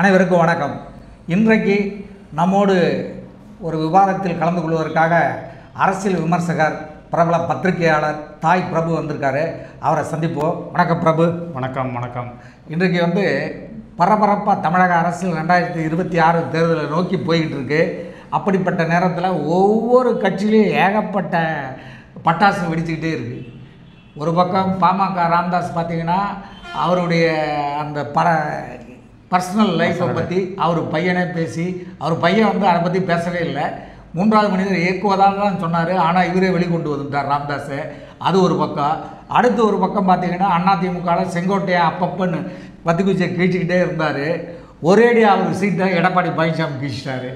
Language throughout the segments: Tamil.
அனைவருக்கும் வணக்கம். இன்றைக்கு நம்மோடு ஒரு விவாதத்தில் கலந்து கொள்வதற்காக அரசியல் விமர்சகர், பிரபல பத்திரிகையாளர் தாய் பிரபு வந்திருக்காரு. அவரை சந்திப்போம். வணக்கம் பிரபு. வணக்கம். வணக்கம். இன்றைக்கு பரபரப்பாக தமிழக அரசியல் 2026 தேர்தலை நோக்கி போய்கிட்டு இருக்கு. அப்படிப்பட்ட நேரத்தில் ஒவ்வொரு கட்சியிலையும் ஏகப்பட்ட பட்டாசு வெடிச்சுக்கிட்டே இருக்குது. ஒரு பக்கம் பாமக ராமதாஸ் பார்த்திங்கன்னா அவருடைய அந்த பர்சனல் லைஃப்பை பற்றி அவர் பையனே பேசி, அவர் பையன் அதை பற்றி பேசவே இல்லை. மூன்றாவது மனிதர் இயக்குவதாக தான் சொன்னார். ஆனால் இவரே வெளிக்கொண்டு வந்துட்டார் ராமதாஸை. அது ஒரு பக்கம். அடுத்து ஒரு பக்கம் பார்த்திங்கன்னா அதிமுகவில் செங்கோட்டையன் அப்பப்பன்னு பத்திக்குச்சியை கீழ்ச்சிக்கிட்டே இருந்தார். ஒரேடியாக அவர் சீட்டை எடப்பாடி பழனிசாமி கீழ்ச்சிட்டார்.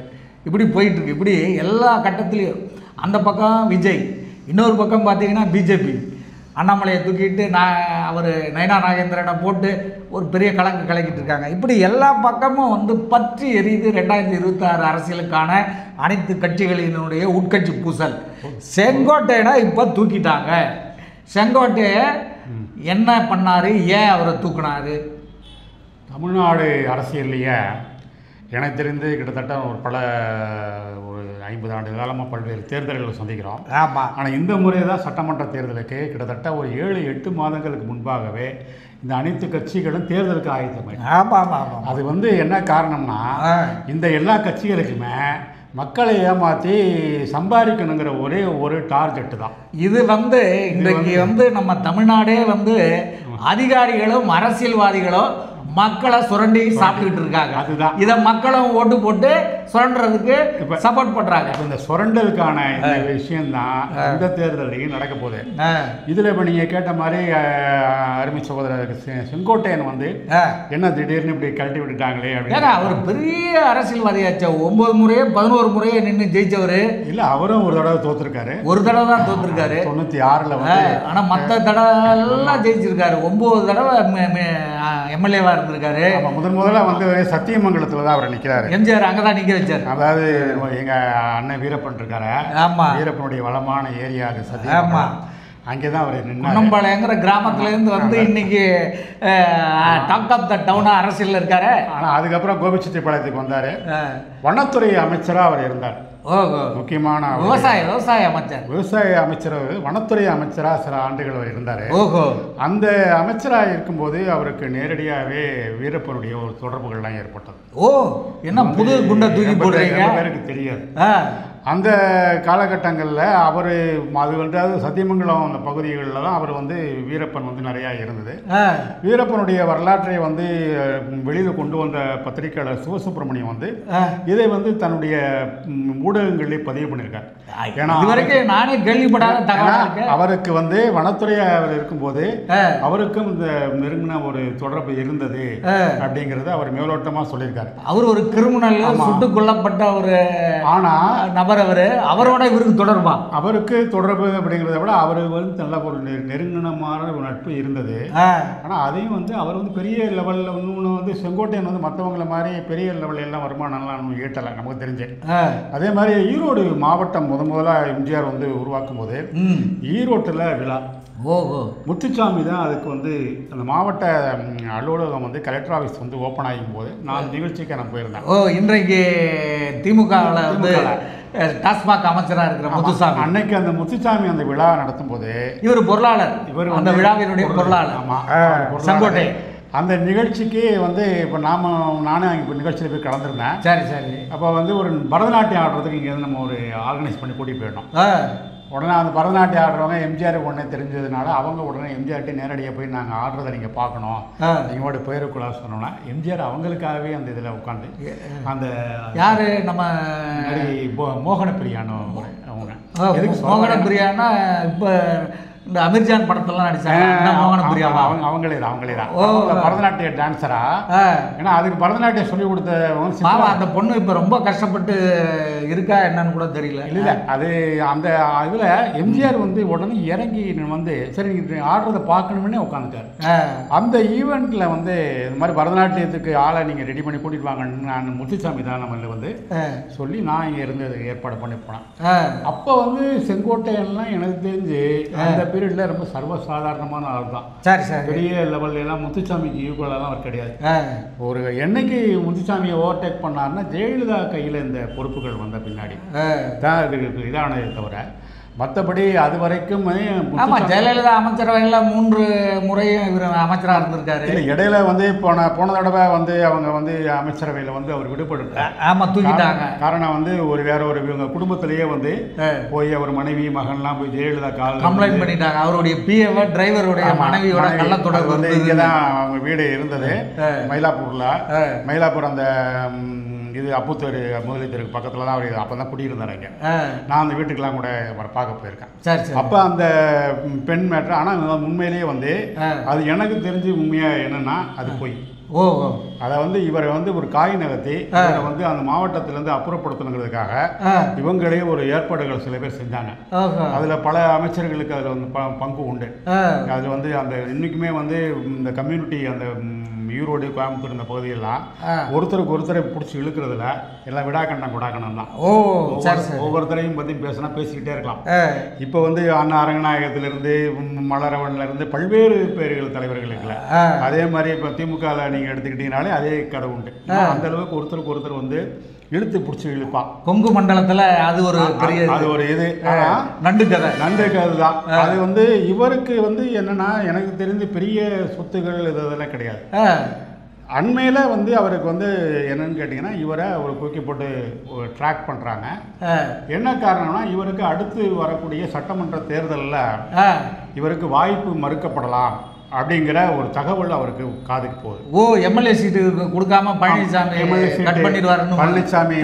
இப்படி போயிட்டுருக்கு. இப்படி எல்லா கட்டத்துலேயும் அந்த பக்கம் விஜய், இன்னொரு பக்கம் பார்த்திங்கன்னா பிஜேபி அண்ணாமலையை தூக்கிட்டு அவர் நயனா நாகேந்திரனை போட்டு ஒரு பெரிய கலக்கிட்டு இருக்காங்க. இப்படி எல்லா பக்கமும் பற்றி எரியுது 2026 அரசியலுக்கான அனைத்து கட்சிகளினுடைய உட்கட்சி பூசல். செங்கோட்டையனை இப்போ தூக்கிட்டாங்க. செங்கோட்டையை என்ன பண்ணார், ஏன் அவரை தூக்குனாரு? தமிழ்நாடு அரசியல்லையே எனக்கு தெரிந்து கிட்டத்தட்ட ஒரு 50 ஆண்டு காலமாக பல்வேறு தேர்தல்களை சந்திக்கிறோம். ஆமாம். ஆனால் இந்த முறை தான் சட்டமன்ற தேர்தலுக்கு கிட்டத்தட்ட ஒரு 7-8 மாதங்களுக்கு முன்பாகவே இந்த அனைத்து கட்சிகளும் தேர்தலுக்கு ஆயத்தமாயிடும். ஆமாம் ஆமாம். அது என்ன காரணம்னா, இந்த எல்லா கட்சிகளுக்குமே மக்களை ஏமாற்றி சம்பாதிக்கணுங்கிற ஒரே ஒரு டார்கெட்டு தான் இது. இன்றைக்கு நம்ம தமிழ்நாடே அதிகாரிகளும் அரசியல்வாதிகளும் மக்களை சுரண்டி சாப்பிட்டுக்கிட்டு இருக்காங்க. அதுதான். இதை மக்களும் ஓட்டு போட்டு சுரண்டுறதுக்கு சப்போர்ட் பண்றாங்க. இந்த சுரண்டலுக்கான இந்த விஷயம்தான் இந்த தேர்தலையும் நடக்க போகுது. இதுல இப்ப நீங்க கேட்ட மாதிரி அருமை சகோதரர் செங்கோட்டையன் என்ன திடீர்னு இப்படி கழட்டி விட்டுட்டாங்களே அப்படின்னு. அவர் பெரிய அரசியல்வாதியாச்சா. 9 முறையோ 11 முறையோ நின்று ஜெயிச்சவரு இல்ல. அவரும் ஒரு தடவை தோத்துருக்காரு. ஒரு தடவை தான் தோத்துருக்காரு 96ல. ஆனா மற்ற தடவை எல்லாம் ஜெயிச்சிருக்காரு. 9 தடவை எம்எல்ஏவா இருந்திருக்காரு. முதல்ல சத்தியமங்கலத்துல தான் அவர் நிக்கிறாரு. எம்ஜிஆர் அங்கதான் நிக்க வச்சார். அதாவது எங்க அண்ணன் வீரப்பன் இருக்காரு. ஆமா. வீரப்பனுடைய வளமான ஏரியா அது சத்தியமங்கலம். அங்கேதான் அவர் குன்னம்பாளையங்கிற கிராமத்துல இருந்து இன்னைக்கு டாக் ஆஃப் த டவுனா அரசியல் இருக்காரு. ஆனா அதுக்கப்புறம் கோபிச்செட்டிப்பாளையத்துக்கு வந்தாரு. வனத்துறை அமைச்சரா அவர் இருந்தார். முக்கியமான விவசாய அமைச்சர், வனத்துறை அமைச்சரா சில ஆண்டுகள் அவர் இருந்தார். அந்த அமைச்சராக இருக்கும்போது அவருக்கு நேரடியாகவே வீரப்பனுடைய ஒரு தொடர்புகள்லாம் ஏற்பட்டது. என்ன புது குண்டை தூக்கி போடுறீங்க? பேருக்கு தெரியாது. அந்த காலகட்டங்களில் அவர் அது சத்தியமங்கலம் அந்த பகுதிகளில் தான் அவர் வீரப்பன் நிறையா இருந்தது. வீரப்பனுடைய வரலாற்றை வெளியில் கொண்டு வந்த பத்திரிகையாளர் சிவசுப்ரமணியம் இதை தன்னுடைய ஊடகங்களில் பதிவு பண்ணியிருக்கார். ஏன்னா இதுவரைக்கும் நானே கேள்விப்படாத அவருக்கு வனத்துறை அவர் இருக்கும்போது அவருக்கும் இந்த நெருங்கின ஒரு தொடர்பு இருந்தது அப்படிங்கிறத அவர் மேலோட்டமாக சொல்லியிருக்காரு. அவர் ஒரு கிரிமினல், சுட்டுக் கொல்லப்பட்ட ஒரு அவரோட இவருக்கு தொடர்பா? அவருக்கு தொடர்பு அப்படிங்கிறத விட அவர் நல்ல ஒரு நெருங்கினமான ஒரு நட்பு இருந்தது. ஆனால் அதையும் அவர் பெரிய லெவலில் இன்னொன்று செங்கோட்டையன் மற்றவங்கள மாதிரி பெரிய லெவலில் எல்லாம் வருமானம்லாம் ஈட்டலை நமக்கு தெரிஞ்சு. அதே மாதிரி ஈரோடு மாவட்டம் முதலாக எம்ஜிஆர் உருவாக்கும் போது ஈரோட்டில் விழா முத்துசாமி தான் அதுக்கு அந்த மாவட்ட அலுவலகம் கலெக்டர் ஆஃபீஸ் ஓப்பன் ஆகும் போது நான் நிகழ்ச்சிக்கு நான் போயிருந்தேன். இன்றைக்கு திமுகவில் டாஸ்மாக் அமைச்சராக இருக்கிற முத்துசாமி, அன்னைக்கு அந்த முத்துசாமி அந்த விழா நடத்தும் போது இவர் பொருளாளர், இவர் அந்த விழாவினுடைய பொருளாளர். ஆமாம், செங்கோட்டை. அந்த நிகழ்ச்சிக்கு இப்போ நானும் இப்போ நிகழ்ச்சியில் போய் கலந்துருந்தேன். சரி சரி. அப்போ ஒரு பரதநாட்டியம் ஆடுறதுக்கு இங்கேருந்து நம்ம ஒரு ஆர்கனைஸ் பண்ணி கூட்டிகிட்டு போயிட்டோம். உடனே அந்த பரதநாட்டியம் ஆடுறவங்க எம்ஜிஆருக்கு உடனே தெரிஞ்சதுனால அவங்க உடனே எம்ஜிஆர்கிட்ட நேரடியாக போய் நாங்கள் ஆடுறதை நீங்கள் பார்க்கணும், நீங்களோட போயிருக்கூடாது சொன்னோன்னா எம்ஜிஆர் அவங்களுக்காகவே அந்த இதில் உட்காந்து அந்த யார் நம்ம மோகன பிரியானோ அவங்க மோகன பிரியானா இப்போ இந்த அமீர்ஜான் படத்தெல்லாம் நடிச்சாங்க. அவங்களே தான் பரதநாட்டிய டான்ஸரா. ஏன்னா அதுக்கு பரதநாட்டியம் சொல்லி கொடுத்த அந்த பொண்ணு இப்போ ரொம்ப கஷ்டப்பட்டு இருக்கா என்னன்னு கூட தெரியல. இல்லை அது அந்த இதில் எம்ஜிஆர் உடனே இறங்கி சரி நீங்கள் ஆடுறதை பார்க்கணும்னே உட்காந்துட்டார். அந்த ஈவெண்ட்டில் இந்த மாதிரி பரதநாட்டியத்துக்கு ஆளை நீங்கள் ரெடி பண்ணி கூட்டிட்டு வாங்கன்னு நான் முத்துசாமி தான் நம்ம சொல்லி நான் இங்கே இருந்து ஏற்பாடு பண்ணி போனேன். அப்போ செங்கோட்டையெல்லாம் எனக்கு தெரிஞ்சு அந்த பீரியடில் ரொம்ப சர்வசாதாரணமான ஆள் தான். சரி சரி. பெரிய லெவல்ல எல்லாம் முத்துசாமிக்கு ஈக்குவலாலாம் அவர் கிடையாது. ஒரு என்னைக்கு முத்துசாமியை ஓவர்டேக் பண்ணாருன்னா ஜெயலலிதா கையில் இந்த பொறுப்புகள் வந்த பின்னாடி தான் இது இதானதே தவிர மற்றபடி அது வரைக்கும் ஜெயலலிதா அமைச்சரவையில் 3 முறையும் இவர் அமைச்சராக இருந்திருக்காரு. இல்லை இடையில வந்து போன தடவை வந்து அவங்க வந்து அமைச்சரவையில் வந்து அவர் விடுபடுறார். ஆமாம், தூக்கிட்டாங்க. காரணம் வந்து வேற ஒரு இவங்க குடும்பத்திலேயே வந்து போய் அவர் மனைவி மகன்லாம் போய் ஜெயலலிதா கம்ப்ளைண்ட் பண்ணிட்டாங்க. அவருடைய பிஏவ டிரைவருடைய மனைவியோட கள்ளத்தொடர்பு வந்து இங்கே தான் அவங்க வீடு இருந்தது மயிலாப்பூர் அந்த இது அப்புத்தூர் முதலீத்தருக்கு பக்கத்தில் தான் அவர் அப்போ தான் குடியிருந்தார். இங்கே நான் அந்த வீட்டுக்கெல்லாம் கூட அவரை பார்க்க போயிருக்கேன். அப்போ அந்த பெண் மேட்ரு ஆனால் உண்மையிலேயே வந்து அது எனக்கு தெரிஞ்சு உண்மையாக என்னென்னா அது போய் அதை வந்து இவரை வந்து ஒரு காய் நகர்த்தி இவரை வந்து அந்த மாவட்டத்திலேருந்து அப்புறப்படுத்தணுங்கிறதுக்காக இவங்களே ஒரு ஏற்பாடுகள் சில பேர் செஞ்சாங்க. அதில் பல அமைச்சர்களுக்கு அதில் வந்து பங்கு உண்டு. அதில் வந்து அந்த இன்றைக்குமே வந்து இந்த கம்யூனிட்டி அந்த ஈரோடு கோயம்புத்தூர் இந்த பகுதியெல்லாம் ஒருத்தரை பிடிச்சி இழுக்கிறதுல எல்லாம் விடாக்கண்ணம் தான். ஒவ்வொருத்தரையும் பற்றி பேசிக்கிட்டே இருக்கலாம். இப்போ வந்து அண்ணா அரங்கநாயகத்திலிருந்து மலரவன்லேருந்து பல்வேறு பேர்கள் தலைவர்கள் இருக்குல்ல, அதே மாதிரி இப்போ திமுகவில் நீங்கள் எடுத்துக்கிட்டீங்கனாலே அதே கதை உண்டு. அந்த அளவுக்கு ஒருத்தருக்கு வந்து இழுத்து பிடிச்சி இழுப்பான். கொங்கு மண்டலத்தில் அது ஒரு பெரிய இது நண்டு கதை தான். அது வந்து இவருக்கு வந்து என்னன்னா எனக்கு தெரிந்து பெரிய சொத்துகள் இதெல்லாம் கிடையாது. அண்மையில் வந்து அவருக்கு வந்து என்னன்னு கேட்டிங்கன்னா இவரை ஒரு தூக்கி போட்டு ட்ராக் பண்ணுறாங்க. என்ன காரணம்னா இவருக்கு அடுத்து வரக்கூடிய சட்டமன்ற தேர்தலில் இவருக்கு வாய்ப்பு மறுக்கப்படலாம் அப்படிங்கிற ஒரு தகவல் அவருக்கு காதுக்கு போகுது. எம்எல்ஏ சீட்டு கொடுக்காம பழனிசாமி கட் பண்ணிடுவாருன்னு பழனிசாமி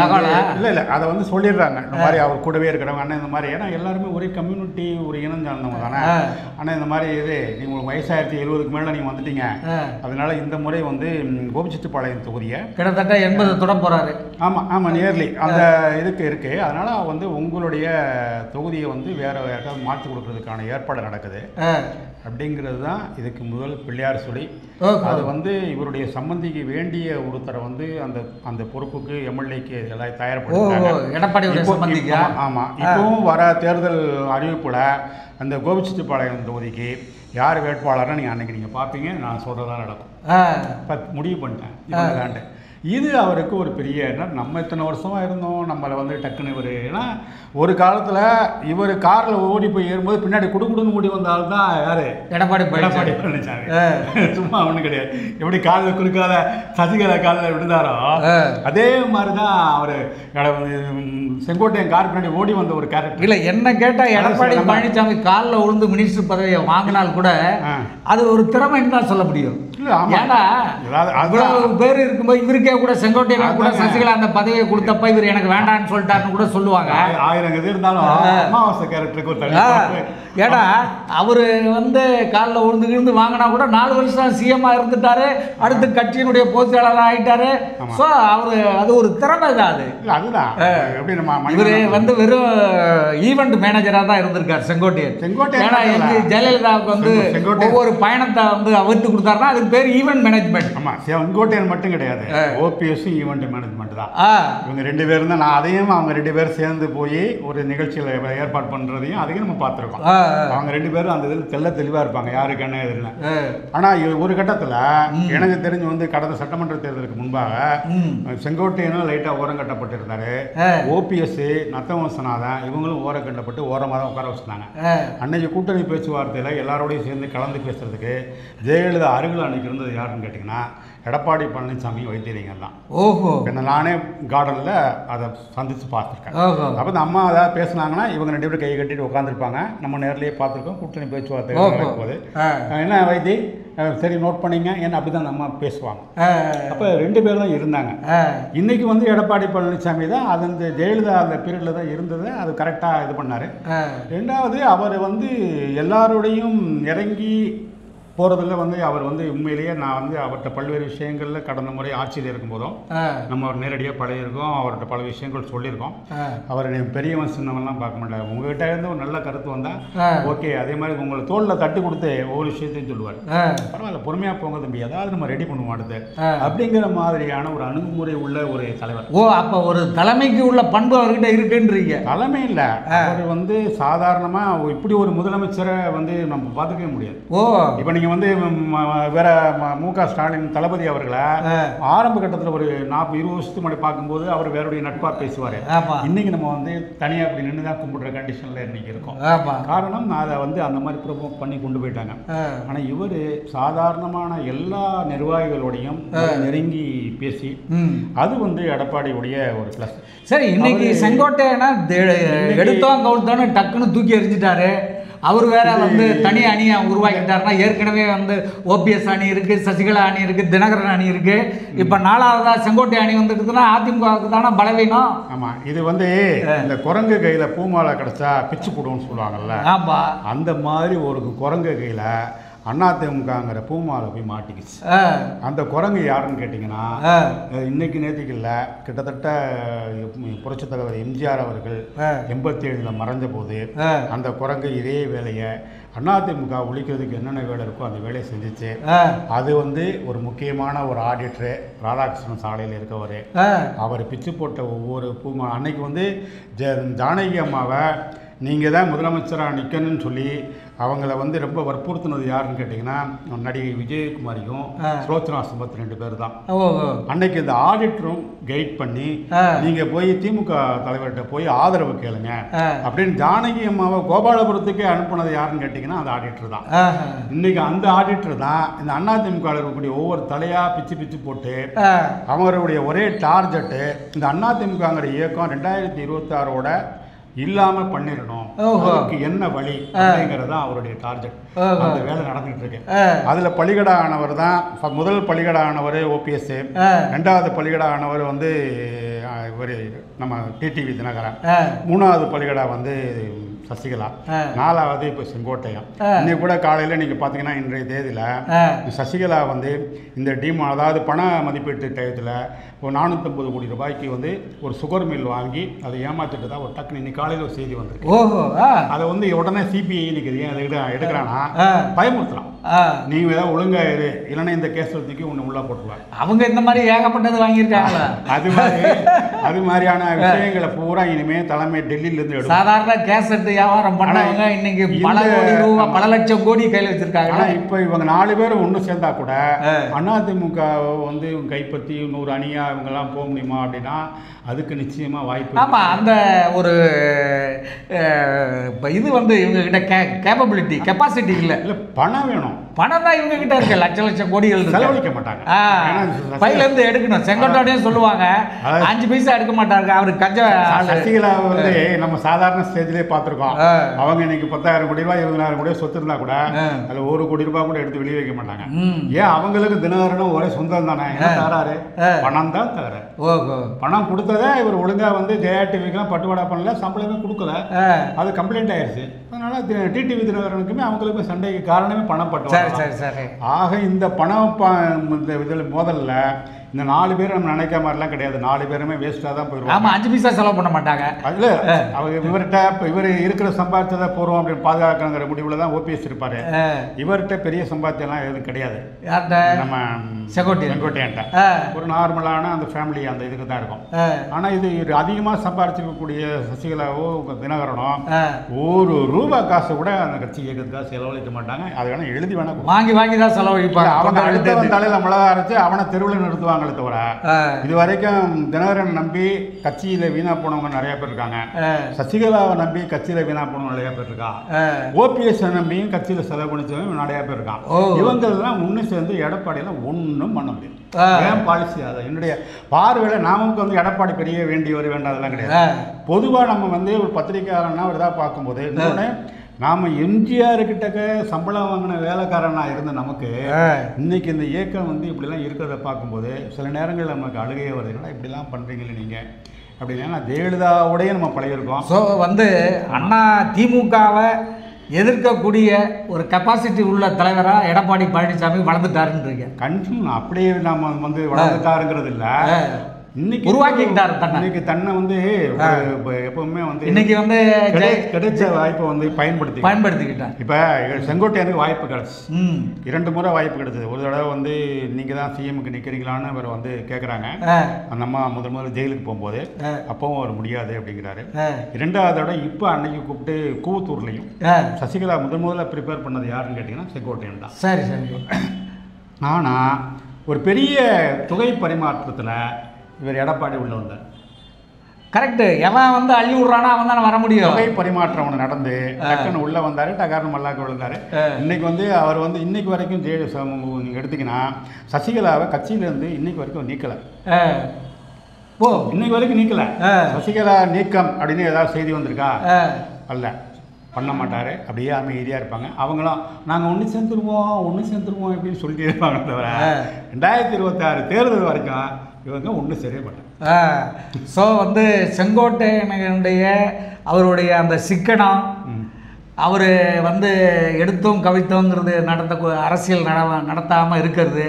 இல்லை அதை வந்து சொல்லிடுறாங்க. இந்த மாதிரி அவர் கூடவே இருக்கிறவங்க அண்ணன் இந்த மாதிரி, ஏன்னா எல்லாருமே ஒரே கம்யூனிட்டி ஒரு இனம் சார்ந்தவங்க தானே. ஆனால் இந்த மாதிரி உங்களுக்கு வயசாயிரத்தி 70க்கு மேலே நீங்கள் வந்துட்டீங்க, அதனால இந்த முறை வந்து கோபிச்செட்டிப்பாளையம் தொகுதியை கிட்டத்தட்ட 80 தொட போகிறாரு. ஆமாம் நியர்லி அந்த இதுக்கு இருக்குது. அதனால் வந்து உங்களுடைய தொகுதியை வந்து வேற யாருக்காவது மாற்றி கொடுக்கறதுக்கான ஏற்பாடு நடக்குது அப்படிங்கிறது தான் இதுக்கு முதல் பிள்ளையார் சொல்லி. அது வந்து இவருடைய சம்பந்திக்கு வேண்டிய ஒருத்தரை வந்து அந்த பொறுப்புக்கு எம்எல்ஏக்கு எல்லாம் தயார்படுத்திருக்காங்க. ஆமாம், இப்பவும் வர தேர்தல் அறிவிப்பில் அந்த கோபிச்செட்டிப்பாளையம் தொகுதிக்கு யார் வேட்பாளர்னா நீங்கள் அன்றைக்கி நீங்கள் பார்ப்பீங்க. நான் சொல்கிறதா நடக்கும். முடிவு பண்ணிட்டேன். இது அவருக்கு ஒரு பெரிய நம்ம இத்தனை வருஷமாக இருந்தோம், நம்மளை வந்து டக்குன்னு இவர், ஏன்னா ஒரு காலத்தில் இவர் காரில் ஓடி போய் ஏறும்போது பின்னாடி குடுக்குடுன்னு ஓடி வந்தாலும் தான் யார் எடப்பாடி பழனிசாமி. சும்மா ஒன்றும் கிடையாது. எப்படி காலில் குறுக்கால சசிகலா காலில் விழுந்தாரோ அதே மாதிரி தான் அவர் செங்கோட்டையன் கார் பின்னாடி ஓடி வந்த ஒரு கேரக்டர். இல்லை என்ன கேட்டால் எடப்பாடி பழனிசாமி காலில் விழுந்து மினிஸ்டர் பதவியை வாங்கினால் கூட அது ஒரு திறமைன்னு தான் சொல்ல முடியும். ஏன்னா அவ்வளவு பேர் இருக்கும்போது இவருக்கே கூட செங்கோட்டையன் கூட சசிகலா அந்த பதவியை கொடுத்தப்ப இவர் எனக்கு வேண்டான்னு சொல்லிட்டாருன்னு கூட சொல்லுவாங்க. 1000 இது இருந்தாலும் அமாவாசை கேரக்டருக்கு ஏன்னா அவரு வந்து காலில் விழுந்து வாங்கினா கூட 4 வருஷம் சிஎம்மா இருந்துட்டாரு, அடுத்து கட்சியினுடைய பொதுச்செயலாளர் ஆகிட்டாரு. ஸோ அவரு அது ஒரு திறமை தான். அதுதான் இவரு வந்து வெறும் ஈவெண்ட் மேனேஜராக தான் இருந்திருக்காரு செங்கோட்டையன். ஏன்னா ஜெயலலிதாவுக்கு வந்து ஒவ்வொரு பயணத்தை வந்து அவிழ்த்து கொடுத்தாருன்னா அதுக்கு பேர் ஈவெண்ட் மேனேஜ்மெண்ட். ஆமாம், செங்கோட்டையன் மட்டும் கிடையாது, ஓபிஎஸும் ஈவெண்ட் மேனேஜ்மெண்ட் தான். இவங்க 2 பேரும் தான். நான் அதையும் அவங்க 2 பேரும் சேர்ந்து போய் ஒரு நிகழ்ச்சியில் ஏற்பாடு பண்ணுறதையும் அதையும் நம்ம பார்த்துருக்கோம். அவங்க 2 பேரும் அந்த இதில் தெளிவாக இருப்பாங்க யாருக்கு என்ன எதுன்னு. ஆனால் ஒரு கட்டத்தில் எனக்கு தெரிஞ்சு வந்து கடந்த சட்டமன்ற தேர்தலுக்கு முன்பாக செங்கோட்டையனும் லைட்டாக ஓரம் கட்டப்பட்டிருந்தாரு. ஓபிஎஸ் நத்தவசனாதான் இவங்களும் ஓரம் கட்டப்பட்டு ஓரமாக தான் உட்கார வச்சுருந்தாங்க. அன்னைக்கு கூட்டணி பேச்சுவார்த்தையில் எல்லாரோடையும் சேர்ந்து கலந்து பேசுறதுக்கு ஜெயலலிதா அருகில் அன்னைக்கு இருந்தது யாருன்னு கேட்டிங்கன்னா எடப்பாடி பழனிசாமி வைத்தியலிங்கம் தான். என்ன நானே கார்டனில் அதை சந்தித்து பார்த்துருக்கேன். அப்போ இந்த அம்மா ஏதாவது பேசுனாங்கன்னா இவங்க 2 பேரும் கை கட்டிட்டு உட்காந்துருப்பாங்க. நம்ம நேர்லேயே பார்த்துருக்கோம். கூட்டணி பேச்சுவார்த்தை நடக்கும்போது என்ன வைத்தி சரி நோட் பண்ணிங்க ஏன்னா அப்படி தான் அந்த அம்மா பேசுவாங்க. அப்போ 2 பேர் தான் இருந்தாங்க. இன்றைக்கி வந்து எடப்பாடி பழனிசாமி தான் அது அந்த ஜெயலலிதா அந்த பீரியடில் தான் இருந்தது. அது கரெக்டாக இது பண்ணார். 2வது அவர் வந்து எல்லாரோடையும் இறங்கி போகிறதுல வந்து அவர் வந்து உண்மையிலேயே நான் வந்து அவர்கிட்ட பல்வேறு விஷயங்களில் கடந்த முறை ஆட்சியில் இருக்கும்போதும் நம்ம அவர் நேரடியாக பழகிருக்கோம், அவர்கிட்ட பல விஷயங்கள் சொல்லியிருக்கோம். அவர் பெரியவன் சின்னவன்லாம் பார்க்க மாட்டார். உங்ககிட்ட இருந்து ஒரு நல்ல கருத்து வந்தால் ஓகே, அதே மாதிரி உங்களை தோளில் தட்டி கொடுத்து ஒவ்வொரு விஷயத்தையும் சொல்லுவார். பரவாயில்ல, பொறுமையாக போங்க தம்பி, ஏதாவது நம்ம ரெடி பண்ணுவோம் அடுத்து அப்படிங்கிற மாதிரியான ஒரு அணுகுமுறை உள்ள ஒரு தலைவர். ஓ, அப்போ ஒரு தலைமைக்கு உள்ள பண்பு அவர்கிட்ட இருக்குன்றீங்க? தலைமை இல்லை, அவர் வந்து சாதாரணமாக இப்படி ஒரு முதலமைச்சரை வந்து நம்ம பார்த்துக்கவே முடியாது. ஓ, இப்போ நீங்கள் வந்து வேற மு.க. ஸ்டாலின் தளபதி அவர்களை ஆரம்ப கட்டத்தில் ஒரு 40-20 வருஷத்துக்கு முன்னாடி பார்க்கும்போது அவர் வேறுடைய நட்பாக பேசுவார். இன்னைக்கு நம்ம வந்து தனியாக அப்படி நின்று தான் கும்பிடுற கண்டிஷனில் இன்னைக்கு இருக்கோம். காரணம் அதை வந்து அந்த மாதிரி ப்ரொமோட் பண்ணி கொண்டு போயிட்டாங்க. ஆனால் இவர் சாதாரணமான எல்லா நிர்வாகிகளோடையும் நெருங்கி பேசி அது வந்து எடப்பாடியுடைய ஒரு ப்ளஸ். சரி, இன்னைக்கு செங்கோட்டையனா எடுத்தோம் கவுத்தோன்னு டக்குன்னு தூக்கி எறிஞ்சிட்டாரு. அவர் வேற வந்து தனி அணியை உருவாக்கிட்டாருன்னா, ஏற்கனவே வந்து ஓபிஎஸ் அணி இருக்குது, சசிகலா அணி இருக்குது, தினகரன் அணி இருக்குது. இப்போ 4வதாக செங்கோட்டை அணி வந்துருக்குதுன்னா அதிமுகவுக்கு தானே பலவீனம். ஆமாம், இது வந்து இந்த குரங்கு கையில் பூமாலை கிடச்சா பிச்சு போடுவோம்னு சொல்லுவாங்கல்ல. ஆமாம், அந்த மாதிரி ஒரு குரங்கு கையில் அதிமுகங்கிற பூமாலை போய் மாட்டிக்கிச்சு. அந்த குரங்கு யாருன்னு கேட்டிங்கன்னா, இன்னைக்கு நேற்றுக்கு இல்லை, கிட்டத்தட்ட புரட்சித் தலைவர் எம்ஜிஆர் அவர்கள் 87 மறைஞ்ச போது அந்த குரங்கு இதே வேலையை அதிமுக ஒழிக்கிறதுக்கு என்னென்ன வேலை இருக்கோ அந்த வேலையை செஞ்சிச்சு. அது வந்து ஒரு முக்கியமான ஒரு ஆடிட்டரு ராதாகிருஷ்ணன் சாலையில் இருக்கவர். அவர் பிச்சு போட்ட ஒவ்வொரு பூமா அன்னைக்கு வந்து ஜானகி அம்மாவை நீங்கள் தான் முதலமைச்சராக நிற்கணும்னு சொல்லி அவங்கள வந்து ரொம்ப வற்புறுத்தினது யாருன்னு கேட்டிங்கன்னா, நடிகை விஜயகுமாரியும் சுலோச்சனா சம்பத் 2 பேர் தான். அன்னைக்கு இந்த ஆடிட்டரும் கைட் பண்ணி நீங்கள் போய் திமுக தலைவர்கிட்ட போய் ஆதரவு கேளுங்க அப்படின்னு ஜானகி அம்மாவை கோபாலபுரத்துக்கே அனுப்புனது யாருன்னு கேட்டிங்கன்னா அந்த ஆடிட்டர் தான். இன்னைக்கு அந்த ஆடிட்டர் தான் இந்த அதிமுக இருக்கக்கூடிய ஒவ்வொரு தலையாக பிச்சு பிச்சு போட்டு அவங்களுடைய ஒரே டார்கெட்டு இந்த அதிமுகங்கிற இயக்கம் 2026ஓட இல்லாமல் பண்ணிடணும். அதுக்கு என்ன வழி அப்படிங்கிறது தான் அவருடைய டார்கெட். அந்த வேலை நடந்துகிட்டு இருக்கு. அதில் பலிகடா ஆனவர் தான் முதல் பலிகடா ஆனவர் ஓபிஎஸ், 2வது பலிகடா ஆனவர் வந்து இவர் நம்ம டிடிவி தினகரன், 3வது பலிகடா வந்து சசிகலா, 4வது இப்போ செங்கோட்டையன். இன்னைக்கு கூட காலையில் நீங்கள் பார்த்தீங்கன்னா இன்றைய தேதியில் சசிகலா வந்து இந்த அதாவது பண மதிப்பீட்டு டயத்தில் ஒரு 450 கோடி ரூபாய்க்கு வந்து ஒரு சுகர் மில் வாங்கி அதை ஏமாற்றிட்டு தான் ஒரு டக்குனு இன்னைக்கு காலையில் ஒரு செய்தி வந்திருக்கு. அதை வந்து உடனே சிபிஐ இன்னைக்கு அதை எடுக்கிறான்னா பயமுறுத்துறான். நீங்க ஏதாவது ஒழுங்கா இரு, இல்லைன்னா இந்த கேஸ் தூக்கி ஒன்று உள்ள போட்டுருவாங்க. அவங்க இந்த மாதிரி ஏகப்பட்டது வாங்கியிருக்காங்களா? அது மாதிரியான விஷயங்களை பூரா இனிமே தலைமை டெல்லியில இருந்து எடுக்கும். சாதாரண கேஸ் எடுத்து வியாபாரம் பண்ணவங்க இன்னைக்கு பல கோடி ரூபாய், பல லட்சம் கோடி கையில் வச்சிருக்காங்க. ஆனால் இப்போ இவங்க 4 பேரும் ஒன்று சேர்ந்தா கூட அதிமுக வந்து கைப்பற்றி 100 அணியா இவங்கெல்லாம் போக முடியுமா அப்படின்னா அதுக்கு நிச்சயமா வாய்ப்பு. ஆமாம், அந்த ஒரு இது வந்து இவங்க கிட்ட கேப்பபிலிட்டி கெப்பாசிட்டி இல்லை. பணம் வேணும். பணம் தான் இவங்க கிட்ட இருக்கு. லட்சம் கோடிகள் செலவழிக்க மாட்டாங்க. பையில இருந்து எடுக்கணும். செங்கோட்டையும் சொல்லுவாங்க 5 பைசா எடுக்க மாட்டாங்க. அவருக்கு கஞ்ச. சசிகலா வந்து நம்ம சாதாரண ஸ்டேஜ்லேயே பார்த்துருக்கோம். அவங்க இன்னைக்கு 10,000 கோடி ரூபாய் 20,000 கோடி சொத்து இருந்தா கூட அதில் 1 கோடி ரூபாய் கூட எடுத்து வெளியே வைக்க மாட்டாங்க. ஏன் அவங்களுக்கு தினகரனும் ஒரே சொந்தம் தானே. தராரு பணம் தான் தராரு. பணம் கொடுத்ததே இவர் ஒழுங்கா வந்து ஜெயா டிவிக்கெல்லாம் பட்டுவாடா பண்ணல, சம்பளமே கொடுக்கல, அது கம்ப்ளைண்ட் ஆயிடுச்சு. அதனால டிடிவி தினகரனுக்குமே அவங்களுக்குமே சண்டைக்கு காரணமே பணம் பட்டுவாடா. ஆக இந்த பணம் இதில் முதல்ல இந்த 4 பேர் நம்ம நினைக்கிற மாதிரிலாம் கிடையாது. 4 பேருமே வேஸ்ட்டாக தான் போயிடுவாங்க. ஆமாம், 5 பைசா செலவு பண்ண மாட்டாங்க. அதில் அவங்க இவர்கிட்ட இப்போ இவர் இருக்கிற சம்பாதிச்சதை போகிறோம் அப்படின்னு பாதுகாக்கணுங்கிற முடிவில் தான் ஓபிஎஸ் இருப்பார். இவர்கிட்ட பெரிய சம்பாத்தியெல்லாம் எதுவும் கிடையாது. நம்ம செங்கோட்டையன்ட்ட ஒரு நார்மலான அந்த ஃபேமிலி அந்த இதுக்கு தான் இருக்கும். ஆனால் இது அதிகமாக சம்பாதிச்சிருக்கக்கூடிய சசிகலாவோ தினகரனோ 1 ரூபா காசு கூட அந்த கட்சி இயக்கத்துக்காக செலவழிக்க மாட்டாங்க. அது வேணால் எழுதி வேணால் வாங்கி தான் செலவழிப்பாங்க. அவங்க அடுத்த தலையில் மிளகா அரைச்சு அவனை தெருவில் நிறுத்துவாங்க. தவிர இது வரைக்கும் தினகரன் நம்பி கட்சியில வீணா போனவங்க நிறைய பேர் இருக்காங்க. சசிகலாவை நம்பி கட்சியில வீணா போனவங்க நிறைய பேர் இருக்காங்க. ஓபிஎஸ் நம்பியும் கட்சியில செலவு பண்ணிச்சவங்க நிறைய பேர் இருக்காங்க. இவங்க எல்லாம் ஒன்று சேர்ந்து எடப்பாடியில ஒன்றும் பண்ண முடியும். ஏன் பாலிசி அதை என்னுடைய பார்வையில நாமக்கு வந்து எடப்பாடி பெரிய வேண்டியவர் வேண்டாதெல்லாம் கிடையாது. பொதுவாக நம்ம வந்து ஒரு பத்திரிகையாளர்னா ஒரு இதாக பார்க்கும்போது இன்னொன்று நாம் எம்ஜிஆர்கிட்ட சம்பளம் வாங்கின வேலைக்காரனாக இருந்த நமக்கு இன்னைக்கு இந்த இயக்கம் வந்து இப்படிலாம் இருக்கிறத பார்க்கும்போது சில நேரங்களில் நமக்கு அழுகையே வருதுன்னா இப்படிலாம் பண்ணுறீங்களே நீங்கள் அப்படின்னா ஜெயலலிதாவோடய நம்ம பழகிருக்கோம். ஸோ வந்து அண்ணா திமுகவை எதிர்க்கக்கூடிய ஒரு கெப்பாசிட்டி உள்ள தலைவராக எடப்பாடி பழனிசாமி வளர்ந்துட்டாருன்றீங்க. கண்டிப்பாக அப்படியே நம்ம வந்து வளர்ந்துட்டாருங்கிறது இல்லை, இன்னைக்கு உருவாக்கிட்டார் தன்னை. இன்னைக்கு தன்னை வந்து எப்பவுமே வந்து இன்னைக்கு வந்து கிடைச்ச வாய்ப்பை வந்து பயன்படுத்திக்கிட்டார். இப்போ செங்கோட்டையனுக்கு வாய்ப்பு கிடச்சி 2 முறை வாய்ப்பு கிடைச்சது. ஒரு தடவை வந்து நீங்கள் தான் சிஎம்க்கு நிற்கிறீங்களான்னு அவர் வந்து கேட்குறாங்க, அந்த அம்மா முதல்ல ஜெயிலுக்கு போகும்போது. அப்பவும் அவர் முடியாது அப்படிங்கிறாரு. 2வது தடவை இப்போ அன்னைக்கு கூப்பிட்டு கூவத்தூர்லையும் சசிகலா முதல்ல ப்ரிப்பேர் பண்ணது யாருன்னு கேட்டிங்கன்னா செங்கோட்டையன் தான். சரி சரி. ஆனால் ஒரு பெரிய தொகை பரிமாற்றத்தில் இவர் எடப்பாடி உள்ள வந்தார். கரெக்டு. எவன் வந்து அள்ளி விட்றானா அவன் தானே வர முடியும். தொகை பரிமாற்றம் ஒன்று நடந்து டக்குன்னு உள்ளே வந்தார், டக்காரன் மல்லாக்க விழுந்தார். இன்னைக்கு வந்து அவர் வந்து இன்னைக்கு வரைக்கும் நீங்கள் எடுத்திங்கன்னா சசிகலாவை கட்சியிலேருந்து இன்னைக்கு வரைக்கும் நீக்கலை. இன்னைக்கு வரைக்கும் நீக்கலை. சசிகலா நீக்கம் அப்படின்னு ஏதாவது செய்தி வந்திருக்கா? அல்ல, பண்ண மாட்டார். அப்படியே அமைதியாக இருப்பாங்க. அவங்களாம் நாங்கள் ஒன்று சேர்ந்துருவோம் இப்படின்னு சொல்லிட்டு இருப்பாங்க. தவிர 2026 தேர்தல் வரைக்கும் இவங்க ஒன்றும் சரியே மாட்டாங்க. ஸோ வந்து செங்கோட்டையனுடைய அவருடைய அந்த சிக்கனம், அவர் வந்து எடுத்தோம் கவித்தோங்கிறது அரசியல் நடத்தாமல் இருக்கிறது,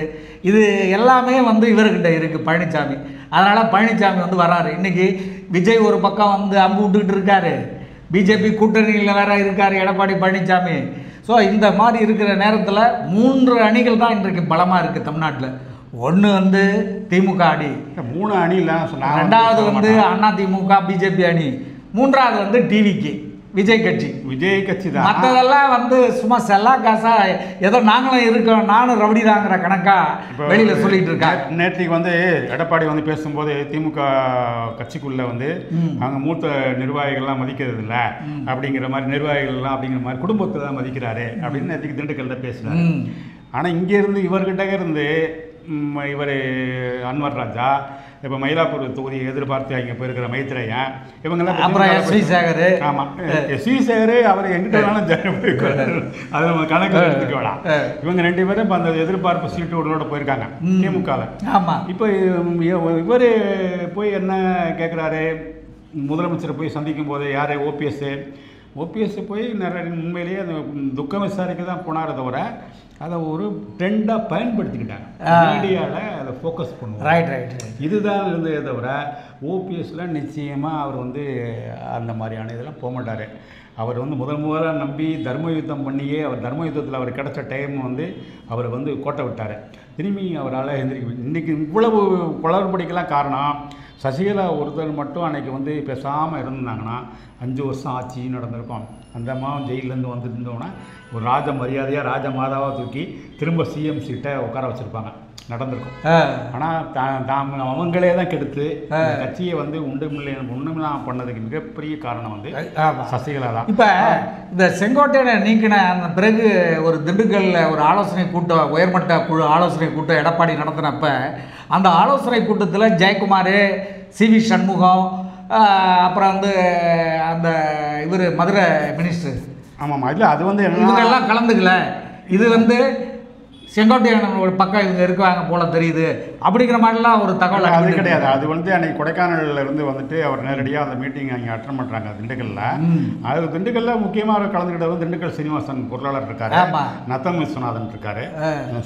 இது எல்லாமே வந்து இவர்கிட்ட இருக்குது பழனிசாமி. அதனால் பழனிசாமி வந்து வராரு. இன்றைக்கி விஜய் ஒரு பக்கம் வந்து அம்பு விட்டுக்கிட்டு இருக்காரு, பிஜேபி கூட்டணியில் வேற இருக்கார் எடப்பாடி பழனிசாமி. ஸோ இந்த மாதிரி இருக்கிற நேரத்தில் 3 அணிகள் தான் இன்றைக்கு பலமாக இருக்குது தமிழ்நாட்டில். ஒன்று வந்து திமுக அணி, 3 அணிலாம் சொன்னாங்க. 2வது வந்து அதிமுக பிஜேபி அணி, 3வது வந்து டிவிக்கு விஜய் கட்சி தான். மற்றதெல்லாம் வந்து சும்மா செல்லா காசா ஏதோ நாங்களும் இருக்கோம், நானும் ரவுடி தாங்கிற கணக்கா வெளியில் சொல்லிட்டு இருக்கேன். நேற்றுக்கு வந்து எடப்பாடி வந்து பேசும்போது திமுக கட்சிக்குள்ளே வந்து அவங்க மூத்த நிர்வாகிகள்லாம் மதிக்கிறது இல்லை அப்படிங்கிற மாதிரி, நிர்வாகிகள்லாம் அப்படிங்கிற மாதிரி குடும்பத்தை தான் மதிக்கிறாரு அப்படின்னு நேற்றுக்கு திண்டுக்கல்ல பேசுகிறாரு. ஆனால் இங்கேருந்து இவர்கிட்ட இருந்து இவர் அன்வர் ராஜா, இப்போ மயிலாப்பூர் தொகுதியை எதிர்பார்த்து அங்கே போயிருக்கிற மைத்ரேயன், இவங்கெல்லாம் அப்புறம் எஸ்வி சேகர். ஆமாம், எஸ்வி சேகர் அவர் எங்கிட்ட வேணாலும் போயிருக்காரு, அதை நம்ம கணக்கு எடுத்துக்க வேணாம். இவங்க 2 பேரும் இப்போ அந்த எதிர்பார்ப்பு சீட்டோட போயிருக்காங்க திமுகவில். ஆமாம். இப்போ இவர் போய் என்ன கேட்குறாரு, முதலமைச்சரை போய் சந்திக்கும் போது யார் ஓபிஎஸ் போய் நிறைய உண்மையிலேயே அந்த துக்கம் விசாரிக்க தான் போனாரே தவிர அதை ஒரு ட்ரெண்டாக பயன்படுத்திக்கிட்டாங்க. மீடியாவில் அதை ஃபோக்கஸ் பண்ணுவாங்க. ரைட். இதுதான் இருந்ததே தவிர ஓபிஎஸ்ல நிச்சயமாக அவர் வந்து அந்த மாதிரியான இதெல்லாம் போக மாட்டார். அவர் வந்து முதல்ல நம்பி தர்ம யுத்தம் பண்ணியே, அவர் தர்ம யுத்தத்தில் அவர் கிடச்ச டைம் வந்து அவர் வந்து கோட்டை விட்டார். திரும்பி அவரால் எந்திரிக்க இன்றைக்கி இவ்வளவு குளறுபடிக்கெல்லாம் காரணம் சசிகலா ஒருத்தர் மட்டும் அன்றைக்கி வந்து பேசாமல் இருந்தாங்கன்னா 5 வருஷம் ஆட்சி நடந்திருக்கும். அந்த அம்மாவும் ஜெயிலேருந்து வந்துருந்தோன்னா ஒரு ராஜ மரியாதையாக ராஜ மாதாவாக தூக்கி திரும்ப சிஎம் சீட்டை உட்கார வச்சுருப்பாங்க, நடந்திருக்கும். ஆனால் அவங்களே தான் கெடுத்து கட்சியை வந்து ஒன்றுமில்லாம் பண்ணதுக்கு மிகப்பெரிய காரணம் வந்து சசிகலா தான். இப்போ இந்த செங்கோட்டையனை நீக்கின அந்த பிறகு ஒரு திண்டுக்கல்லில் ஒரு ஆலோசனை கூட்டம், உயர்மட்ட குழு ஆலோசனை கூட்டம் எடப்பாடி நடத்தினப்ப அந்த ஆலோசனை கூட்டத்தில் ஜெயக்குமார், சிவி சண்முகம், அப்புறம் வந்து அந்த இவர் மதுரை மினிஸ்டர், ஆமாம் இல்லை அது வந்து இவங்கெல்லாம் கலந்துக்கல. இது வந்து செங்கோட்டையனோட பக்கம் இவங்க இருக்காங்க போல தெரியுது அப்படிங்கிற மாதிரிலாம் ஒரு தகவல். அது கிடையாது. அது வந்து அன்னைக்கு கொடைக்கானல்ல இருந்து வந்துட்டு அவர் நேரடியாக அந்த மீட்டிங் அங்கே அட்டன் பண்ணுறாங்க திண்டுக்கல்ல. அது திண்டுக்கல்ல முக்கியமாக கலந்துக்கிட்டது திண்டுக்கல் சீனிவாசன் பொருளாளர் இருக்காரு, நத்தம் விஸ்வநாதன் இருக்காரு,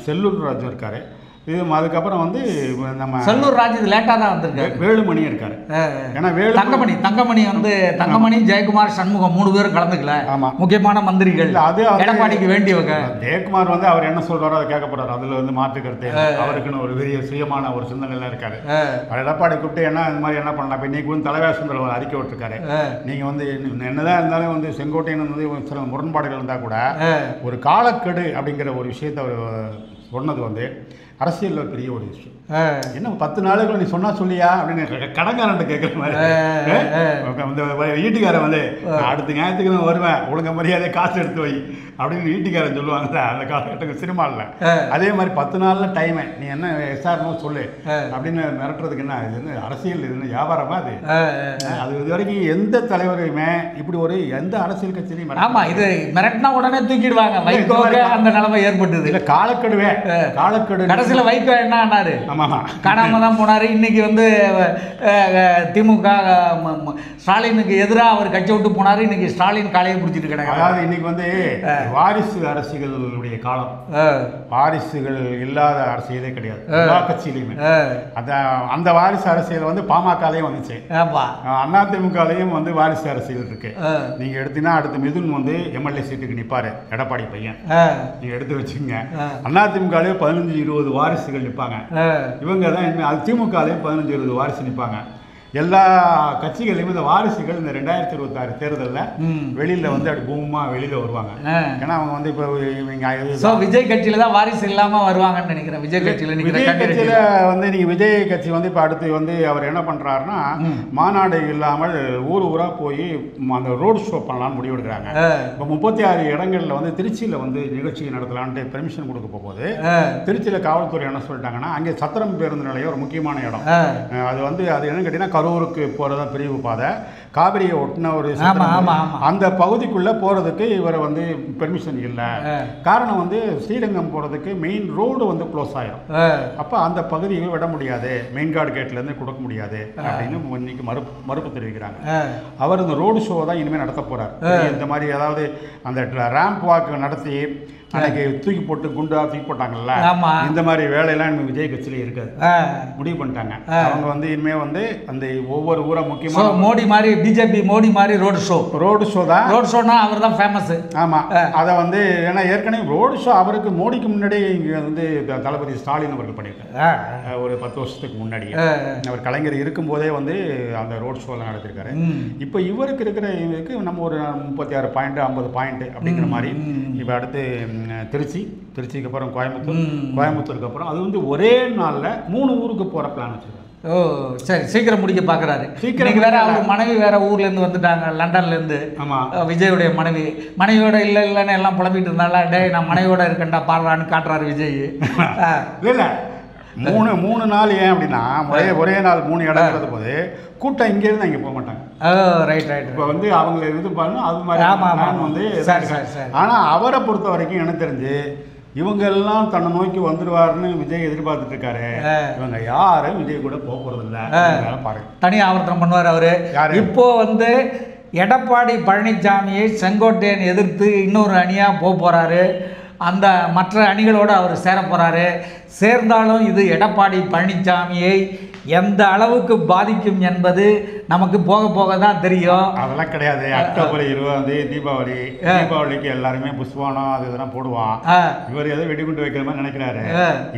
செல்லூர் ராஜு இருக்காரு. இது அதுக்கப்புறம் வந்து நம்ம செல்லூர் ராஜ் இது லேட்டாக தான் வந்திருக்காரு. வேலுமணி இருக்காரு. ஏன்னா தங்கமணி வந்து தங்கமணி, ஜெயக்குமார், சண்முகம் 3 பேரும் கலந்துக்கல. ஆமாம், முக்கியமான மந்திரிகள். அது எடப்பாடிக்கு வேண்டியவங்க. ஜெயக்குமார் வந்து அவர் என்ன சொல்றாரோ அதை கேட்க போறாரு. அதில் வந்து மாற்று கருத்து, அவருக்குன்னு ஒரு பெரிய சுயமான ஒரு சிந்தனைலாம் இருக்காரு. எடப்பாடி கூப்பிட்டு என்ன இந்த மாதிரி என்ன பண்ணலாம், இப்போ இன்னைக்கு வந்து தலைவாசந்திர ஒரு அறிக்கை விட்டுருக்காரு. நீங்கள் வந்து என்னதான் இருந்தாலும் வந்து செங்கோட்டையன் வந்து சில முரண்பாடுகள் இருந்தால் கூட ஒரு காலக்கெடு அப்படிங்கிற ஒரு விஷயத்தை அவர் சொன்னது வந்து அரசியலில் பெரிய ஒரு விஷயம். என்ன 10 நாளுக்குள்ள நீ சொன்னா சொல்லியா அப்படின்னு கடங்காரன் கேட்குற மாதிரி. இந்த வீட்டுக்காரன் வந்து அடுத்த ஞாயிற்றுக்கிழமை வருவேன், ஒழுங்க மரியாதை காசு எடுத்து வை அப்படின்னு வீட்டுக்காரன் சொல்லுவாங்க அந்த காலகட்டங்கள் சினிமாவில். அதே மாதிரி 10 நாளில் டைமை நீ என்ன எஸ்ஆர்னோ சொல்லு அப்படின்னு மிரட்டுறதுக்கு என்ன இது என்ன அரசியல், இது என்ன வியாபாரமா? அது இது வரைக்கும் எந்த தலைவரையுமே இப்படி ஒரு எந்த அரசியல் கட்சியிலையும். ஆமாம், இது மிரட்டினா உடனே தூக்கிடுவாங்க. அந்த நிலைமை ஏற்பட்டது. இல்லை காலக்கெடு கடைசியில் வைகோ என்ன ஆனாரு? ஆமாம், காணாம தான் போனார். இன்னைக்கு வந்து திமுக ஸ்டாலினுக்கு எதிராக அவர் கட்சி விட்டு போனார். இன்னைக்கு ஸ்டாலின் காலையை பிடிச்சிட்டு கிடக்கு. அதாவது இன்னைக்கு வந்து வாரிசு அரசியலுடைய காலம். வாரிசுகள் இல்லாத அரசியலே கிடையாது எல்லா கட்சியிலையுமே. அந்த வாரிசு அரசியல் வந்து பாமகலையும் வந்துச்சு, அதிமுகலையும் வந்து வாரிசு அரசியல் இருக்கு. நீங்க எடுத்தீங்கன்னா அடுத்து மிதுன் வந்து எம்எல்ஏ சீட்டுக்கு நிப்பாரு, எடப்பாடி பையன். நீங்க எடுத்து வச்சுங்க. அதிமுகலையும் 15-20 வாரிசுகள் நிற்பாங்க. இவங்க தான் அது திமுகலையும் 15-20 வாரிசு நிற்பாங்க. எல்லா கட்சிகளையும் இந்த வாரிசுகள் இந்த 2026 தேர்தலில் வெளியில வந்து அப்படி பூமா வெளியில வருவாங்க. ஏன்னா அவங்க வந்து இப்போ விஜய் கட்சியில தான் வாரிசு இல்லாம வருவாங்கன்னு நினைக்கிறேன். விஜய் கட்சியில வந்து நீங்க விஜய் கட்சி வந்து இப்போ அடுத்து வந்து அவர் என்ன பண்றாருன்னா மாநாடு இல்லாமல் ஊர் ஊரா போய் அந்த ரோடு ஷோ பண்ணலாம்னு முடிவெடுக்கிறாங்க. இப்போ 36 இடங்கள்ல வந்து திருச்சியில வந்து நிகழ்ச்சி நடத்தலான்ட்டு பெர்மிஷன் கொடுக்க போகும்போது திருச்சியில காவல்துறை என்ன சொல்லிட்டாங்கன்னா அங்கே சத்திரம் பேருந்து நிலையம் ஒரு முக்கியமான இடம். அது வந்து அது என்னன்னு கேட்டீங்கன்னா கரூருக்கு போகிறதா பிரிவு பாதை, காவிரியை ஒட்டின ஒரு அந்த பகுதிக்குள்ள போறதுக்கு இவரை வந்து பெர்மிஷன் இல்லை. காரணம் வந்து ஸ்ரீரங்கம் போறதுக்கு மெயின் ரோடு வந்து க்ளோஸ் ஆயிரும். அப்போ அந்த பகுதியை விட முடியாது, மெயின் கார்டு கேட்ல இருந்து கொடுக்க முடியாது அப்படின்னு இன்னைக்கு மறுப்பு தெரிவிக்கிறாங்க. அவர் இந்த ரோடு ஷோ தான் இனிமேல் நடத்த போறார். இந்த மாதிரி அதாவது அந்த ரேம்ப் வாக் நடத்தி அன்னைக்கு தூக்கி போட்டு குண்டா தூக்கி போட்டாங்கல்ல, இந்த மாதிரி வேலையெல்லாம் விஜய் கட்சியில இருக்காது, முடிவு பண்ணிட்டாங்க. அவங்க வந்து இனிமே வந்து அந்த ஒவ்வொரு ஊரா முக்கியமா மோடி மாதிரி பிஜேபி மோடி மாதிரி ரோடு ஷோ தான். ரோடு ஷோனா அவர் தான் ஃபேமஸ். ஆமா, அதை வந்து ஏன்னா ஏற்கனவே ரோடு ஷோ அவருக்கு மோடிக்கு முன்னாடியே இங்க வந்து தளபதி ஸ்டாலின் அவர்கள் பண்ணியிருக்காரு. ஒரு 10 வருஷத்துக்கு முன்னாடி அவர் கலைஞர் இருக்கும் போதே வந்து அந்த ரோடு ஷோலாம் நடத்திருக்காரு. இப்போ இவருக்கு இருக்கிற இவருக்கு நம்ம ஒரு 36 பாயிண்ட் 50 பாயிண்ட் அப்படிங்கிற மாதிரி. இப்போ அடுத்து திருச்சிக்கு அப்புறம் கோயம்புத்தூருக்கு அப்புறம் அது வந்து ஒரே நாளில் 3 ஊருக்கு போகிற பிளான் வச்சுருக்காங்க. ஓ சரி, சீக்கிரம் முடிக்க பார்க்குறாரு. சீக்கிரம் வேற அவர் மனைவி வேற ஊர்லேருந்து வந்துட்டாங்க, லண்டன்லேருந்து. ஆமாம், விஜயோடைய மனைவியோட இல்லைன்னு எல்லாம் புலம்பிட்டு இருந்தால, டே நான் மனைவியோட இருக்கேன்டா பாடுறான்னு காட்டுறாரு விஜய். இல்லை 3 நாள் ஏன் அப்படின்னா ஒரே நாள் 3 இடங்கிறது போது கூட்டம் இங்கேருந்து இங்கே போக மாட்டாங்க. ரைட். இப்போ வந்து அவங்க இது பண்ணணும் அது மாதிரி வந்து. ஆனால் அவரை பொறுத்த வரைக்கும் எனக்கு தெரிஞ்சு இவங்க எல்லாம் தன்னை நோக்கி வந்துடுவாருன்னு விஜய் எதிர்பார்த்துட்டு இருக்காரு. இவங்க யாரும் விஜய் கூட போகிறது இல்லை, பாருங்க தனி ஆவர்த்தனம் பண்ணுவார் அவரு. இப்போ வந்து எடப்பாடி பழனிசாமியை செங்கோட்டையன் எதிர்த்து இன்னொரு அணியாக போகிறாரு. அந்த மற்ற அணிகளோடு அவர் சேர போகிறாரு. சேர்ந்தாலும் இது எடப்பாடி பழனிசாமியை எந்த அளவுக்கு பாதிக்கும் என்பது நமக்கு போக போக தான் தெரியும். அதெல்லாம் கிடையாது. அக்டோபர் 20 தீபாவளிக்கு எல்லாருமே புஷ்வானம் அது இதெல்லாம் போடுவான். இவர் ஏதோ வெடிகுண்டு வைக்கிற மாதிரி நினைக்கிறாரு.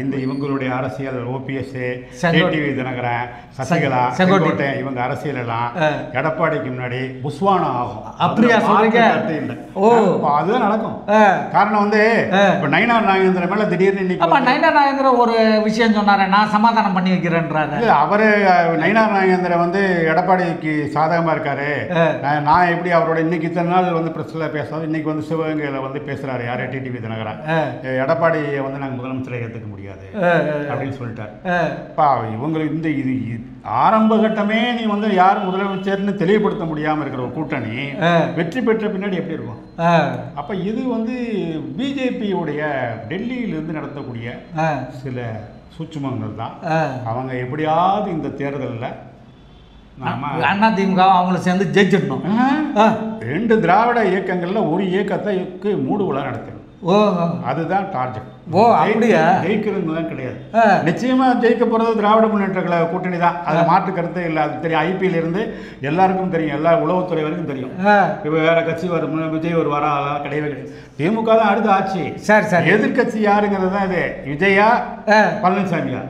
இந்த இவங்களுடைய அரசியல் ஓபிஎஸ், டிடிவி தினகரன், சசிகலா, செங்கோட்டை இவங்க அரசியல் எல்லாம் எடப்பாடிக்கு முன்னாடி புஷ்வானம் ஆகும். அப்படியா சொல்றீங்க? ஓ, அதுதான் நடக்கும். காரணம் வந்து இப்ப நயினார் நாகேந்திரன் மேல திடீர்னு இன்னைக்கு நயினார் நாகேந்திரன் ஒரு விஷயம் சொன்னாரு, நான் சமாதானம் பண்ணி வைக்கிறேன்றாரு. அவரு நயினார் நாகேந்திரன் வந்து எடப்பாடிக்கு சாதகமா இருக்காரு. நான் எப்படி அவரோட இன்னைக்கு இத்தனை நாள் வந்து பிரஸ்ல பேசாது, இன்னைக்கு வந்து சிவகங்கையில வந்து பேசுறாரு யாரு, டிடிவி தினகரன். எடப்பாடியை வந்து நாங்கள் முதலமைச்சரை ஏற்றுக்க முடியாது அப்படின்னு சொல்லிட்டாரு. இவங்களுக்கு இந்த இது ஆரம்ப கட்டமே நீ வந்து யார் முதலமைச்சர்னு தெளிவுபடுத்த முடியாம இருக்கிற ஒரு கூட்டணி வெற்றி பெற்ற பின்னாடி எப்படி இருக்கும்? அப்ப இது வந்து பிஜேபியுடைய டெல்லியிலிருந்து நடத்தக்கூடிய சில சூட்சுமங்கள் தான். அவங்க எப்படியாவது இந்த தேர்தலில் அதிமுக அவங்கள சேர்ந்து ஜெயிச்சிடணும். 2 திராவிட இயக்கங்கள்ல ஒரு இயக்கத்தை மூடு விழா நடத்தணும். அதுதான் டார்கெட். அப்படியா? ஜெயிக்கிறதுலாம் கிடையாது. நிச்சயமா ஜெயிக்க போறது திராவிட முன்னேற்ற கூட்டணி தான், அது மாற்று கருத்தே இல்லை. அது தெரியும், ஐபிஎல் இருந்து எல்லாருக்கும் தெரியும், எல்லா உளவுத்துறை வரைக்கும் தெரியும். இப்போ வேற கட்சி வரும், விஜய் ஒரு வர கிடையவே கிடையாது. திமுக தான் அடுத்த ஆட்சி. சரி, எதிர்கட்சி யாருங்கிறது தான் இது, விஜயா பழனிசாமியா?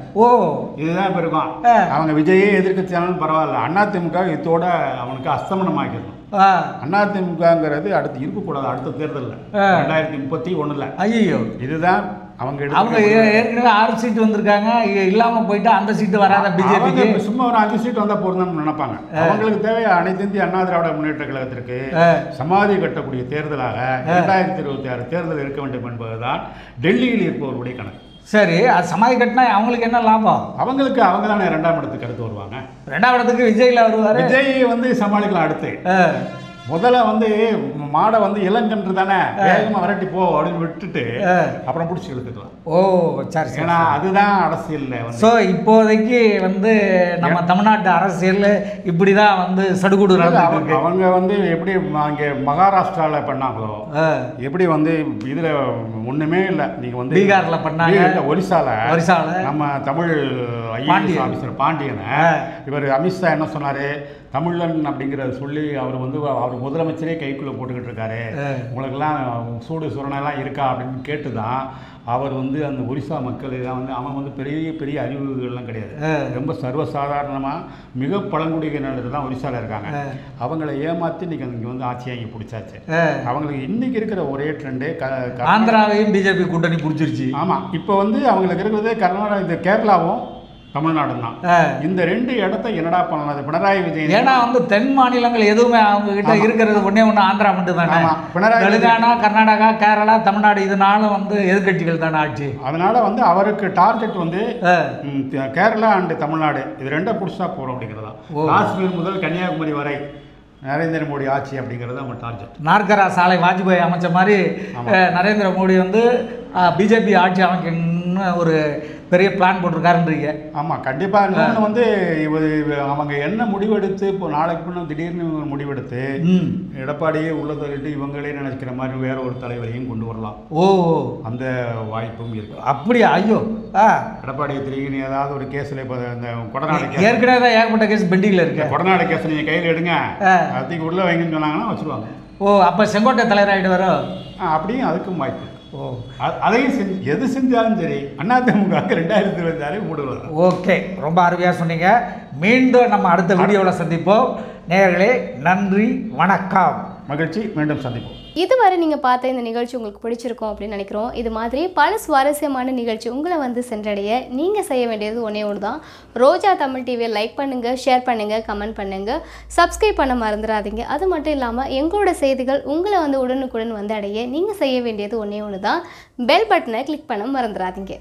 இதுதான் இப்ப இருக்கும். அவங்க விஜயே எதிர்கட்சி ஆனாலும் பரவாயில்ல, அதிமுக இதோட அவனுக்கு அஸ்தமனம் ஆகிடணும். அதிமுகங்கிறது அடுத்து இருக்கக்கூடாது. அடுத்த தேர்தலில் 2031 ஐயோ, இதுதான் அவங்க ஏற்கனவே 6 சீட்டு வந்திருக்காங்க, இல்லாமல் போயிட்டு அந்த சீட்டு வராத பிஜேபி சும்மா ஒரு 5 சீட்டு வந்தால் போறதுன்னு நினைப்பாங்க. அவங்களுக்கு தேவை அனைத்து இந்திய அண்ணா திராவிட முன்னேற்ற கழகத்திற்கு சமாதி கட்டக்கூடிய தேர்தலாக 2026 தேர்தல் இருக்க வேண்டும் என்பதுதான் டெல்லியில் இருப்பவர்களுடைய கணக்கு. சரி, அது சமாதி கட்டினா அவங்களுக்கு என்ன லாபம்? அவங்க தானே 2ஆம் இடத்துக்கு அடுத்து வருவாங்க. 2ஆம் இடத்துக்கு விஜய்ல வருவார். விஜய் வந்து சமாளிக்கலாம் அடுத்து. முதல்ல வந்து மாடை வந்து இளங்கன்று தானே வேகமாக விரட்டி போ அப்படின்னு விட்டுட்டு அப்புறம் பிடிச்சி இழுத்துக்கலாம். ஓ சரி சரி. ஏன்னா அதுதான் அரசியலில் வந்து. ஸோ இப்போதைக்கு வந்து நம்ம தமிழ்நாட்டு அரசியல் இப்படி தான் வந்து சடுகுடு நடந்துருக்கு. அவங்க வந்து எப்படி அங்கே மகாராஷ்டிராவில் பண்ணாங்களோ, எப்படி வந்து இதில் ஒன்றுமே இல்லை. நீங்கள் வந்து பீகாரில் பண்ணாங்க, ஒரிசாவில் நம்ம தமிழ் ஐஏஎஸ் ஆஃபீஸர் பாண்டியனை இவர் அமித்ஷா என்ன சொன்னார், தமிழன் அப்படிங்கிறத சொல்லி அவர் முதலமைச்சரே கைக்குள்ளே போட்டுக்கிட்டு இருக்காரு, உங்களுக்கெல்லாம் சூடு சுரணெல்லாம் இருக்கா அப்படின்னு கேட்டு தான் அவர் வந்து அந்த ஒரிசா மக்கள் தான் வந்து அவன் வந்து பெரிய பெரிய அறிவுகள்லாம் கிடையாது, ரொம்ப சர்வசாதாரணமாக மிக பழங்குடியினர் தான் ஒரிசாவில் இருக்காங்க. அவங்கள ஏமாற்றி இன்றைக்கி இங்கே வந்து ஆட்சியாக இங்கே பிடிச்சாச்சு. அவங்களுக்கு இன்றைக்கி இருக்கிற ஒரே ட்ரெண்டே ஆந்திராவையும் பிஜேபி கூட்டணி பிடிச்சிருச்சு. ஆமாம், இப்போ வந்து அவங்களுக்கு இருக்கிறதே கர்நாடகா, இந்த கேரளாவும் தமிழ்நாடு தான். இந்த 2 இடத்த என்னடா பண்ணலாம் பினராயி விஜயன். ஏன்னா வந்து தென் மாநிலங்கள் எதுவுமே அவங்க கிட்ட இருக்கிறது ஒண்ணே ஆந்திரா மட்டும் தானே. தெலுங்கானா, கர்நாடகா, கேரளா, தமிழ்நாடு இதனாலும் வந்து எதிர்கட்சிகள் தானே ஆட்சி. அதனால வந்து அவருக்கு டார்கெட் வந்து கேரளா அண்ட் தமிழ்நாடு இது 2 புதுசாக போகிறோம் அப்படிங்கிறதா. காஷ்மீர் முதல் கன்னியாகுமரி வரை நரேந்திர மோடி ஆட்சி அப்படிங்கிறது அவங்க டார்கெட். நார்கரா சாலை வாஜ்பாய் அமைச்ச மாதிரி நரேந்திர மோடி வந்து பிஜேபி ஆட்சி அமைக்கணும்னு ஒரு பெரிய பிளான் போட்டிருக்காருன்றீங்க. ஆமாம், கண்டிப்பாக. இன்னொன்று வந்து அவங்க என்ன முடிவெடுத்து இப்போ நாளைக்கு முன்னே திடீர்னு முடிவெடுத்து எடப்பாடியே உள்ள தள்ளிட்டு இவங்களே நினைக்கிற மாதிரி வேற ஒரு தலைவரையும் கொண்டு வரலாம். ஓ, அந்த வாய்ப்பும் இருக்கு. அப்படியா? ஐயோ, எடப்பாடி திரும்பி ஏதாவது ஒரு கேஸில் இப்போ இந்த கொடநாடு ஏற்கனவே தான் ஏகப்பட்ட கேஸ் பெண்டிங்கில் இருக்கு. கொடநாடு கேஸ் நீங்கள் கையில் எடுங்க, அதுக்கு உள்ளே வைங்கன்னு சொன்னாங்கன்னா வச்சுருவாங்க. ஓ, அப்போ செங்கோட்டை தலைவர் ஆகிட்டு வரும். அப்படியும் அதுக்கும் வாய்ப்பு. ஓ, அதையும் எது செஞ்சாலும் சரி அதிமுக 2026 மூடுவது. ஓகே, ரொம்ப அருமையாக சொன்னீங்க. மீண்டும் நம்ம அடுத்த வீடியோவில் சந்திப்போம். நேயர்களே, நன்றி, வணக்கம். மகிழ்ச்சி, மீண்டும் சந்திப்போம். இதுவரை நீங்கள் பார்த்த இந்த நிகழ்ச்சி உங்களுக்கு பிடிச்சிருக்கும் அப்படின்னு நினைக்கிறோம். இது மாதிரி பல சுவாரஸ்யமான நிகழ்ச்சி உங்களை வந்து சென்றடைய நீங்கள் செய்ய வேண்டியது ஒன்றே ஒன்று தான். ரோஜா தமிழ் டிவியை லைக் பண்ணுங்கள், ஷேர் பண்ணுங்கள், கமெண்ட் பண்ணுங்கள், சப்ஸ்கிரைப் பண்ண மறந்துடாதீங்க. அது மட்டும் இல்லாமல் எங்களோட செய்திகள் உங்களை வந்து உடனுக்குடன் வந்து அடைய நீங்கள் செய்ய வேண்டியது ஒன்றே ஒன்று தான். பெல் பட்டனை கிளிக் பண்ண மறந்துடாதீங்க.